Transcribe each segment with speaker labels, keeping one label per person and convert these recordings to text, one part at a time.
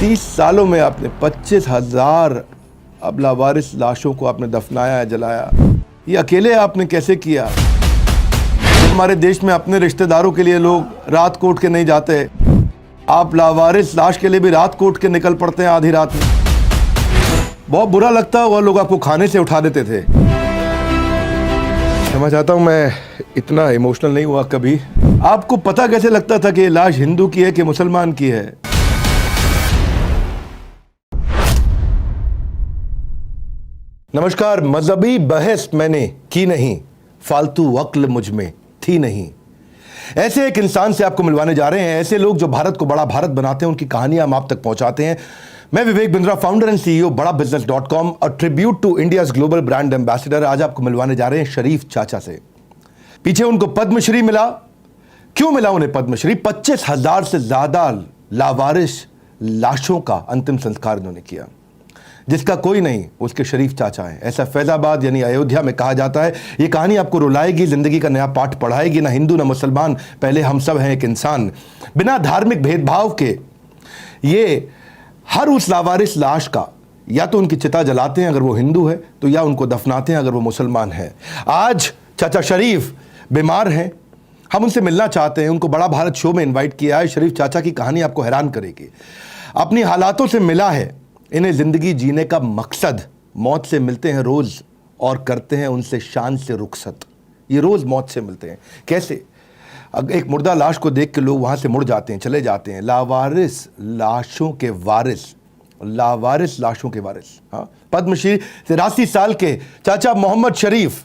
Speaker 1: 30 सालों में आपने 25,000 अब लावारिस लाशों को आपने दफनाया है, जलाया। ये अकेले आपने कैसे किया? हमारे देश में अपने रिश्तेदारों के लिए लोग रात कोट के नहीं जाते, आप लावारिस लाश के लिए भी रात कोट के निकल पड़ते हैं आधी रात में। बहुत बुरा लगता है, वो लोग आपको खाने से उठा देते थे। क्षमा चाहता हूँ, मैं इतना इमोशनल नहीं हुआ कभी। आपको पता कैसे लगता था कि ये लाश हिंदू की है कि मुसलमान की है? नमस्कार। मजहबी बहस मैंने की नहीं, फालतू अक्ल मुझ में थी नहीं। ऐसे एक इंसान से आपको मिलवाने जा रहे हैं, ऐसे लोग जो भारत को बड़ा भारत बनाते हैं, उनकी कहानियां हम आप तक पहुंचाते हैं। मैं Vivek Bindra, founder and CEO badabusiness.com, a tribute to India's global brand ambassador. आज आपको मिलवाने जा रहे हैं शरीफ चाचा से। पीछे उनको पद्मश्री मिला। क्यों मिला उन्हें पद्मश्री? 25,000 से ज्यादा लावारिस लाशों का अंतिम संस्कार उन्होंने किया। जिसका कोई नहीं, उसके शरीफ चाचा हैं। ऐसा फैजाबाद यानी अयोध्या में कहा जाता है। ये कहानी आपको रुलाएगी, जिंदगी का नया पाठ पढ़ाएगी। ना हिंदू ना मुसलमान, पहले हम सब हैं एक इंसान। बिना धार्मिक भेदभाव के ये हर उस लावारिस लाश का या तो उनकी चिता जलाते हैं अगर वो हिंदू है, तो या उनको दफनाते हैं अगर वो मुसलमान है। आज चाचा शरीफ बीमार हैं, हम उनसे मिलना चाहते हैं। उनको बड़ा भारत शो में इन्वाइट किया है। शरीफ चाचा की कहानी आपको हैरान करेगी। अपनी हालातों से मिला है, इन्हें जिंदगी जीने का मकसद। मौत से मिलते हैं रोज और करते हैं उनसे शान से रुखसत। ये रोज मौत से मिलते हैं। कैसे? एक मुर्दा लाश को देख के लोग वहां से मुड़ जाते हैं, चले जाते हैं। लावारिस लाशों के वारिस, लावारिस लाशों के वारिस। हाँ, पद्मश्री 83 साल के चाचा मोहम्मद शरीफ।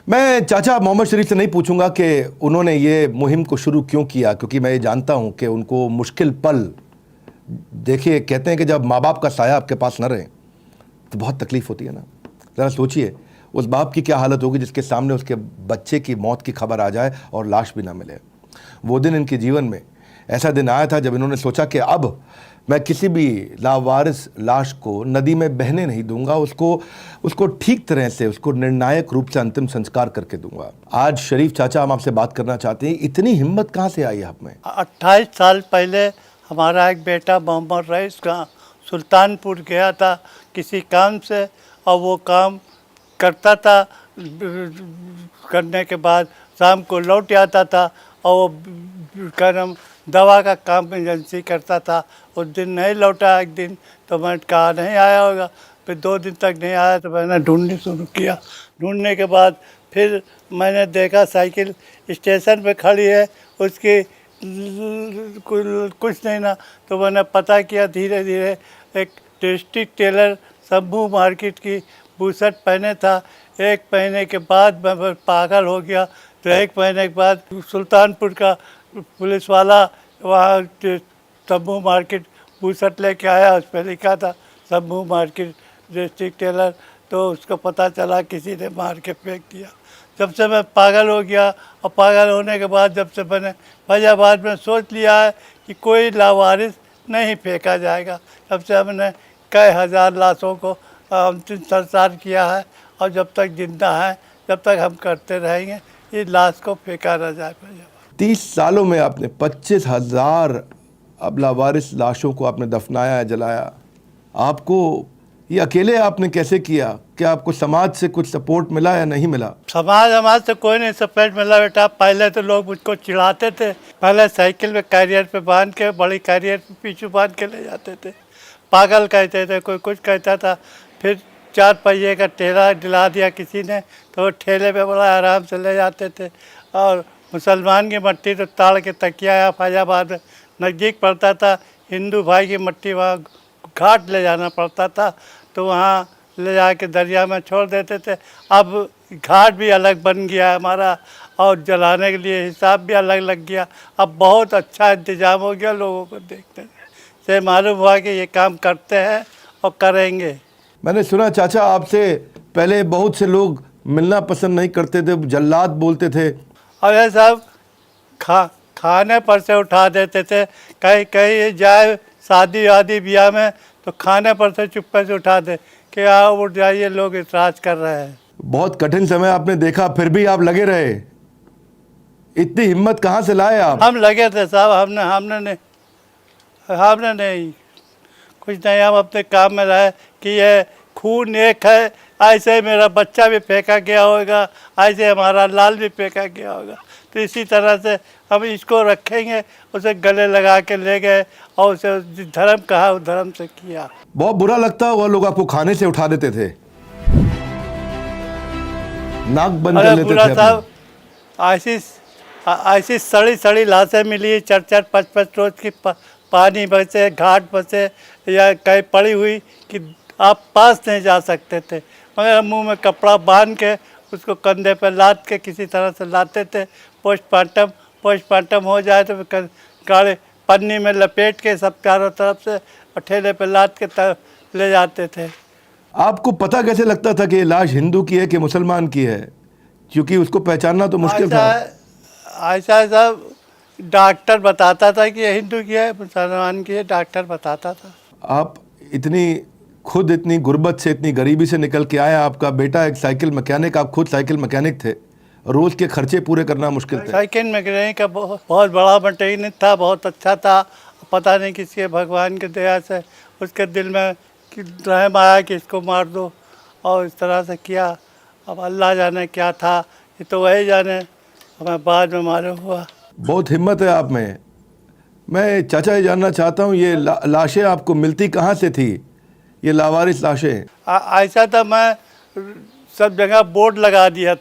Speaker 1: मैं चाचा मोहम्मद शरीफ से नहीं पूछूंगा कि उन्होंने ये मुहिम को शुरू क्यों किया, क्योंकि मैं ये जानता हूं कि उनको मुश्किल पल, देखिए कहते हैं कि जब माँ बाप का साया आपके पास न रहे तो बहुत तकलीफ होती है ना। ज़रा सोचिए उस बाप की क्या हालत होगी जिसके सामने उसके बच्चे की मौत की खबर आ जाए और लाश भी ना मिले। वो दिन इनके जीवन में ऐसा दिन आया था जब इन्होंने सोचा कि अब मैं किसी भी लावारिस लाश को नदी में बहने नहीं दूंगा, उसको ठीक तरह से, उसको निर्णायक रूप से अंतिम संस्कार करके दूंगा। आज शरीफ चाचा, हम आपसे बात करना चाहते हैं, इतनी हिम्मत कहाँ से आई आप में?
Speaker 2: 28 साल पहले हमारा एक बेटा मोहम्मद रईस का सुल्तानपुर गया था किसी काम से, और वो काम करता था। करने के बाद शाम को लौट आता था, और वो कर्म दवा का काम एजेंसी करता था। उस दिन नहीं लौटा एक दिन, तो मैंने कहा नहीं आया होगा। फिर 2 दिन तक नहीं आया तो मैंने ढूंढनी शुरू किया। ढूंढने के बाद फिर मैंने देखा साइकिल स्टेशन पे खड़ी है, उसकी कुछ नहीं ना, तो मैंने पता किया। धीरे धीरे एक डिस्ट्रिक्ट टेलर शंभू मार्केट की बुशर्ट पहने था। एक महीने के बाद मैं पागल हो गया। तो एक महीने के बाद सुल्तानपुर का पुलिस वाला वहाँ शंभू मार्केट बुशर्ट लेके आया। उस पर लिखा था शंभू मार्केट डिस्ट्रिक्ट टेलर। तो उसको पता चला किसी ने मार के फेंक दिया। जब से मैं पागल हो गया, और पागल होने के बाद जब से मैंने फैजाबाद में सोच लिया है कि कोई लावारिस नहीं फेंका जाएगा, तब से हमने कई हज़ार लाशों को अंतिम संस्कार किया है। और जब तक जिंदा हैं, जब तक हम करते रहेंगे, इस लाश को फेंका न जाए।
Speaker 1: 30 सालों में आपने 25,000 अब लावारिस लाशों को आपने दफनाया है, जलाया। आपको ये अकेले आपने कैसे किया? क्या आपको समाज से कुछ सपोर्ट मिला या नहीं मिला?
Speaker 2: समाज से कोई नहीं सपोर्ट मिला बेटा। पहले तो लोग मुझको चिढ़ाते थे। पहले साइकिल में कैरियर पे बांध के, बड़ी कैरियर पे पीछू बांध के ले जाते थे। पागल कहते थे, कोई कुछ कहता था। फिर 4 पहिए का ठेला दिला दिया किसी ने, तो वो ठेले पे बड़ा आराम से ले जाते थे। और मुसलमान की मट्टी तो ताड़ के तकिया फैजाबाद में नज़दीक पड़ता था। हिंदू भाई की मट्टी वहाँ घाट ले जाना पड़ता था, तो वहाँ ले जाके दरिया में छोड़ देते थे। अब घाट भी अलग बन गया हमारा, और जलाने के लिए हिसाब भी अलग लग गया। अब बहुत अच्छा इंतज़ाम हो गया। लोगों को देखते से मालूम हुआ कि ये काम करते हैं और करेंगे।
Speaker 1: मैंने सुना चाचा आपसे पहले बहुत से लोग मिलना पसंद नहीं करते थे, जल्लाद बोलते थे।
Speaker 2: और ये सब खाने पर से उठा देते थे। कहीं कहीं जाए शादी वादी ब्याह में, तो खाने पर से चुप्पे से उठा दे कि आओ उठ जाइए, लोग इतराज कर रहे हैं।
Speaker 1: बहुत कठिन समय आपने देखा, फिर भी आप लगे रहे। इतनी हिम्मत कहाँ से लाए आप?
Speaker 2: हम लगे थे साहब। हमने नहीं कुछ नहीं, हम अपने काम में रहे कि ये खून एक है, ऐसे ही मेरा बच्चा भी फेंका गया होगा, ऐसे हमारा लाल भी फेंका गया होगा। तो इसी तरह से हम इसको रखेंगे, उसे गले लगा के ले गए और उसे जिस धर्म कहा उस धर्म से किया।
Speaker 1: बहुत बुरा लगता होगा, लोग आपको खाने से उठा देते थे, नाक बंद कर
Speaker 2: अरे
Speaker 1: लेते
Speaker 2: पूरा
Speaker 1: थे
Speaker 2: साहब
Speaker 1: अपनी।
Speaker 2: ऐसी सड़ी सड़ी लाशें मिली, 4-4 5-5 रोज की पानी बचे, घाट बचे या कहीं पड़ी हुई कि आप पास नहीं जा सकते थे, मगर मुंह में कपड़ा बांध के उसको कंधे पर लाद के किसी तरह से लाते थे। पोस्टमार्टम हो जाए तो फिर गाड़ी पन्नी में लपेट के सब चारों तरफ से और ठेले पर लाद के ले जाते थे।
Speaker 1: आपको पता कैसे लगता था कि ये लाश हिंदू की है कि मुसलमान की है, क्योंकि उसको पहचानना तो मुश्किल था।
Speaker 2: ऐसा सब डॉक्टर बताता था कि ये हिंदू की है, मुसलमान की है, डॉक्टर बताता था।
Speaker 1: आप खुद इतनी गुर्बत से, इतनी गरीबी से निकल के आए, आपका बेटा एक साइकिल मैकेनिक, आप खुद साइकिल मैकेनिक थे, रोज के खर्चे पूरे करना मुश्किल थे।
Speaker 2: साइकिल मैकेनिक का बहुत बड़ा मैकेनिक था, बहुत अच्छा था। पता नहीं किसी भगवान की दया से उसके दिल में रहम आया कि इसको मार दो, और इस तरह से किया। अब अल्लाह जाने क्या था, ये तो वही जाने, हमें बाद में मालूम हुआ।
Speaker 1: बहुत हिम्मत है आप में। मैं चाचा ये जानना चाहता हूँ, ये लाशें आपको मिलती कहाँ से थी, ये लावारिस लाशें?
Speaker 2: ऐसा था, मैं सब जगह बोर्ड लगा दिया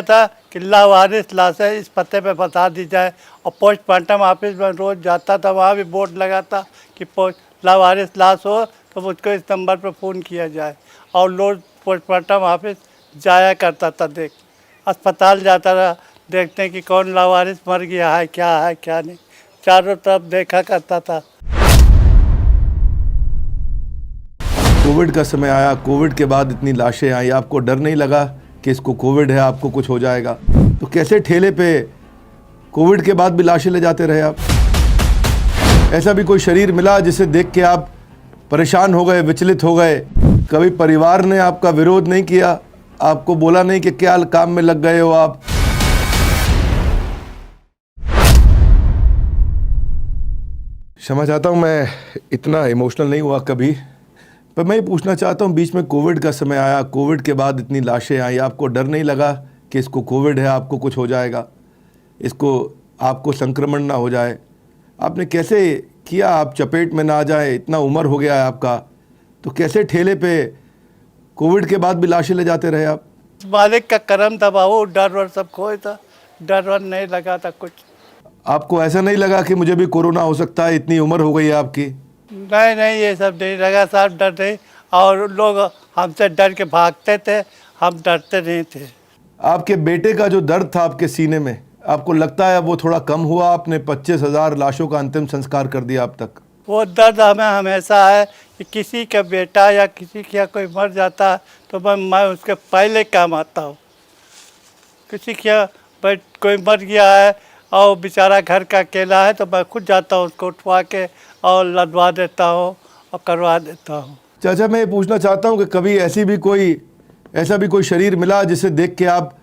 Speaker 2: था कि लावारिस लाशें इस पते पे बता दी जाए, और पोस्टमार्टम ऑफिस में रोज़ जाता था, वहाँ भी बोर्ड लगा था कि लावारिस लाश हो तो मुझको इस नंबर पर फ़ोन किया जाए। और लोग पोस्टमार्टम ऑफिस जाया करता था, अस्पताल जाता था देखने कि कौन लावारिस मर गया है, क्या नहीं, चारों तरफ देखा करता था।
Speaker 1: कोविड का समय आया, कोविड के बाद इतनी लाशें आई, आपको डर नहीं लगा कि इसको कोविड है, आपको कुछ हो जाएगा? तो कैसे ठेले पे कोविड के बाद भी लाशें ले जाते रहे आप? ऐसा भी कोई शरीर मिला जिसे देख के आप परेशान हो गए, विचलित हो गए? कभी परिवार ने आपका विरोध नहीं किया, आपको बोला नहीं कि क्या काम में लग गए हो आप? क्षमा चाहता हूँ, मैं इतना इमोशनल नहीं हुआ कभी, पर मैं ये पूछना चाहता हूँ, बीच में कोविड का समय आया, कोविड के बाद इतनी लाशें आई, आपको डर नहीं लगा कि इसको कोविड है, आपको कुछ हो जाएगा, इसको आपको संक्रमण ना हो जाए? आपने कैसे किया, आप चपेट में ना आ जाए? इतना उम्र हो गया है आपका, तो कैसे ठेले पे कोविड के बाद भी लाशें ले जाते रहे आप?
Speaker 2: मालिक का करम था बाबू, डर वर सब खोए था, डर वर नहीं लगा था कुछ।
Speaker 1: आपको ऐसा नहीं लगा कि मुझे भी कोरोना हो सकता है, इतनी उम्र हो गई है आपकी?
Speaker 2: नहीं, ये सब नहीं लगा साहब, डर नहीं। और लोग हमसे डर के भागते थे, हम डरते नहीं थे।
Speaker 1: आपके बेटे का जो दर्द था आपके सीने में, आपको लगता है वो थोड़ा कम हुआ? आपने 25,000 लाशों का अंतिम संस्कार कर दिया अब तक।
Speaker 2: वो दर्द हमें हमेशा है कि किसी का बेटा या किसी का कोई मर जाता है तो मैं उसके पहले काम आता हूँ। किसी का कोई मर गया है और बेचारा घर का अकेला है तो मैं खुद जाता हूँ, उसको उठवा के और लदवा देता हूँ और करवा देता हूँ।
Speaker 1: चाचा, मैं ये पूछना चाहता हूँ कि कभी ऐसा भी कोई शरीर मिला जिसे देख के आप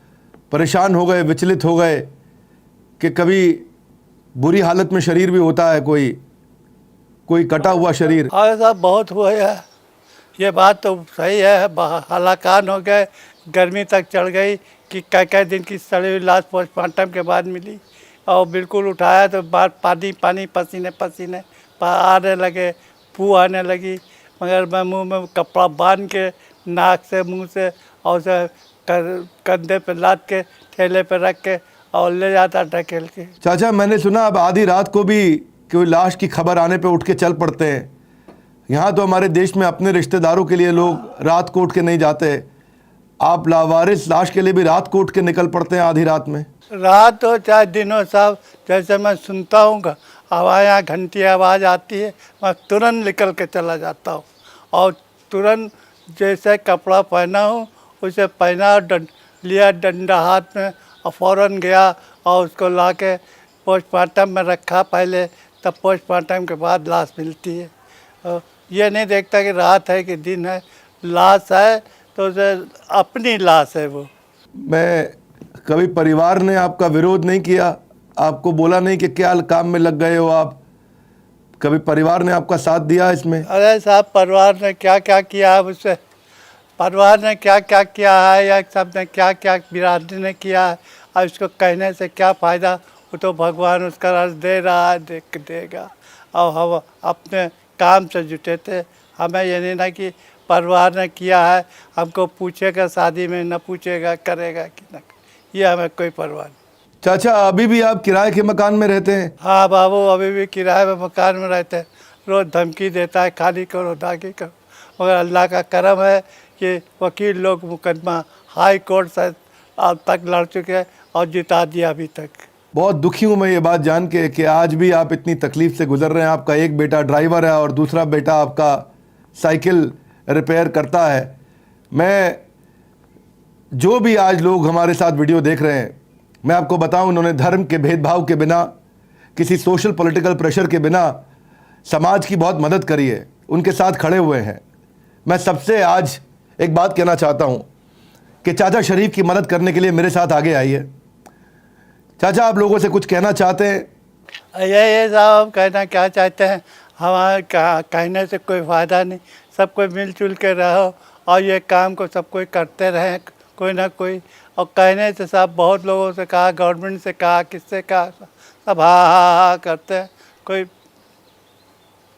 Speaker 1: परेशान हो गए, विचलित हो गए, कि कभी बुरी हालत में शरीर भी होता है, कोई कटा हुआ शरीर?
Speaker 2: हाँ साहब, बहुत हुआ है, ये बात तो सही है। हलाकान हो गए, गर्मी तक चढ़ गई कि कई दिन की सड़ी हुई लाश पोस्टमार्टम के बाद मिली, और बिल्कुल उठाया तो बाहर पानी पसीने आने लगे, पू आने लगी, मगर मैं मुंह में कपड़ा बांध के नाक से मुंह से और उसे कंधे पे लाद के ठेले पे रख के और ले जाता ढकेल के।
Speaker 1: चाचा, मैंने सुना अब आधी रात को भी कोई लाश की खबर आने पे उठ के चल पड़ते हैं। यहाँ तो हमारे देश में अपने रिश्तेदारों के लिए लोग रात को उठ के नहीं जाते, आप लावारिस लाश के लिए भी रात को उठ के निकल पड़ते हैं आधी रात में?
Speaker 2: रात हो चाहे दिन हो साहब, जैसे मैं सुनता हूँ आवाज़, घंटी आवाज़ आती है, मैं तुरंत निकल के चला जाता हूँ, और तुरंत जैसे कपड़ा पहना हूँ उसे पहना और लिया डंडा हाथ में और फ़ौरन गया और उसको ला के पोस्टमार्टम में रखा पहले, तब पोस्टमार्टम के बाद लाश मिलती है। ये नहीं देखता कि रात है कि दिन है, लाश है तो उसे अपनी लाश है वो।
Speaker 1: मैं कभी परिवार ने आपका विरोध नहीं किया, आपको बोला नहीं कि क्या काम में लग गए हो आप, कभी परिवार ने आपका साथ दिया इसमें?
Speaker 2: अरे साहब, परिवार ने क्या क्या किया है मुझसे, परिवार ने क्या क्या किया है या सब ने क्या क्या बिरादरी ने किया है, और इसको कहने से क्या फ़ायदा। वो तो भगवान उसका राज दे रहा है, देख देगा। और हम अपने काम से जुटे थे, हमें ये नहीं ना कि परिवार ने किया है, हमको पूछेगा शादी में, न पूछेगा करेगा कि न, ये हमें कोई परवाह नहीं।
Speaker 1: चाचा अभी भी आप किराए के मकान में रहते हैं?
Speaker 2: हाँ बाबू, अभी भी किराए में मकान में रहते हैं। रोज़ धमकी देता है, खाली करो दागी करो, मगर अल्लाह का करम है कि वकील लोग मुकदमा हाई कोर्ट से अब तक लड़ चुके हैं और जिता दिया अभी तक।
Speaker 1: बहुत दुखी हूँ मैं ये बात जान के कि आज भी आप इतनी तकलीफ से गुजर रहे हैं। आपका एक बेटा ड्राइवर है और दूसरा बेटा आपका साइकिल रिपेयर करता है। मैं जो भी आज लोग हमारे साथ वीडियो देख रहे हैं, मैं आपको बताऊं, उन्होंने धर्म के भेदभाव के बिना, किसी सोशल पॉलिटिकल प्रेशर के बिना समाज की बहुत मदद करी है, उनके साथ खड़े हुए हैं। मैं सबसे आज एक बात कहना चाहता हूं कि चाचा शरीफ की मदद करने के लिए मेरे साथ आगे आइए। चाचा आप लोगों से कुछ कहना चाहते हैं?
Speaker 2: ये साहब कहना क्या चाहते हैं, हमारे कहने से कोई फ़ायदा नहीं, सब कोई मिलजुल के रहो और ये काम को सब कोई करते रहें, कोई ना कोई। और कहने से साहब बहुत लोगों से कहा, गवर्नमेंट से कहा, किससे कहा, सब हा करते हैं, कोई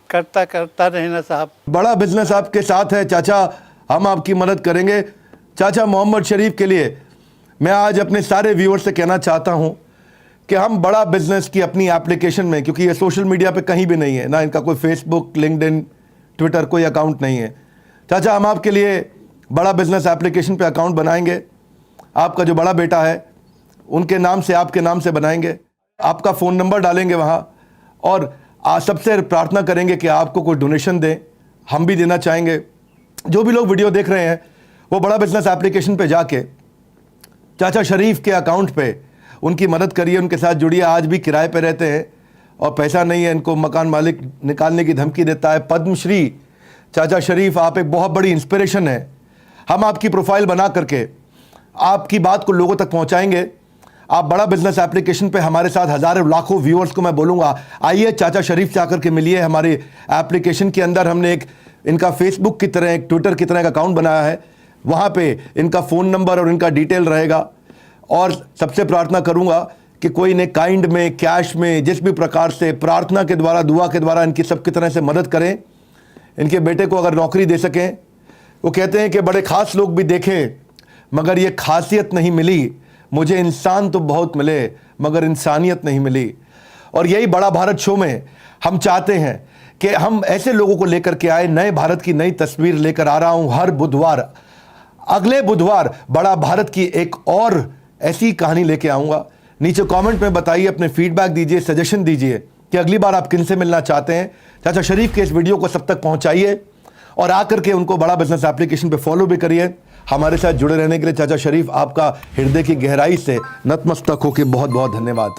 Speaker 2: करता नहीं ना साहब।
Speaker 1: बड़ा बिजनेस आपके साथ है चाचा, हम आपकी मदद करेंगे। चाचा मोहम्मद शरीफ के लिए मैं आज अपने सारे व्यूअर्स से कहना चाहता हूं कि हम बड़ा बिजनेस की अपनी एप्लीकेशन में, क्योंकि ये सोशल मीडिया पे कहीं भी नहीं है ना, इनका कोई फेसबुक, लिंक्डइन, ट्विटर कोई अकाउंट नहीं है। चाचा हम आपके लिए बड़ा बिजनेस एप्लीकेशन पे अकाउंट बनाएंगे। आपका जो बड़ा बेटा है उनके नाम से, आपके नाम से बनाएंगे, आपका फ़ोन नंबर डालेंगे वहाँ, और आज सबसे प्रार्थना करेंगे कि आपको कोई डोनेशन दें, हम भी देना चाहेंगे। जो भी लोग वीडियो देख रहे हैं वो बड़ा बिजनेस एप्लीकेशन पे जाके चाचा शरीफ के अकाउंट पे उनकी मदद करिए, उनके साथ जुड़िए। आज भी किराए पे रहते हैं और पैसा नहीं है, इनको मकान मालिक निकालने की धमकी देता है। पद्मश्री चाचा शरीफ, आप एक बहुत बड़ी इंस्पिरेशन है। हम आपकी प्रोफाइल बना करके आपकी बात को लोगों तक पहुंचाएंगे। आप बड़ा बिजनेस एप्लीकेशन पे हमारे साथ हज़ारों लाखों व्यूअर्स को मैं बोलूँगा, आइए चाचा शरीफ से आकर के मिलिए। हमारे एप्लीकेशन के अंदर हमने एक इनका फेसबुक की तरह, एक ट्विटर की तरह का अकाउंट बनाया है, वहाँ पे इनका फ़ोन नंबर और इनका डिटेल रहेगा। और सबसे प्रार्थना करूँगा कि कोई ने काइंड में, कैश में, जिस भी प्रकार से प्रार्थना के द्वारा, दुआ के द्वारा इनकी सबकी तरह से मदद करें। इनके बेटे को अगर नौकरी दे सकें, वो कहते हैं कि बड़े ख़ास लोग भी देखे मगर ये खासियत नहीं मिली, मुझे इंसान तो बहुत मिले मगर इंसानियत नहीं मिली। और यही बड़ा भारत शो में हम चाहते हैं कि हम ऐसे लोगों को लेकर के आए। नए भारत की नई तस्वीर लेकर आ रहा हूं हर बुधवार। अगले बुधवार बड़ा भारत की एक और ऐसी कहानी लेके आऊँगा। नीचे कमेंट में बताइए, अपने फीडबैक दीजिए, सजेशन दीजिए कि अगली बार आप किन से मिलना चाहते हैं। चाचा शरीफ के इस वीडियो को सब तक पहुँचाइए और आकर के उनको बड़ा बिजनेस एप्लीकेशन पे फॉलो भी करिए। हमारे साथ जुड़े रहने के लिए चाचा शरीफ आपका हृदय की गहराई से नतमस्तक होकर बहुत बहुत धन्यवाद।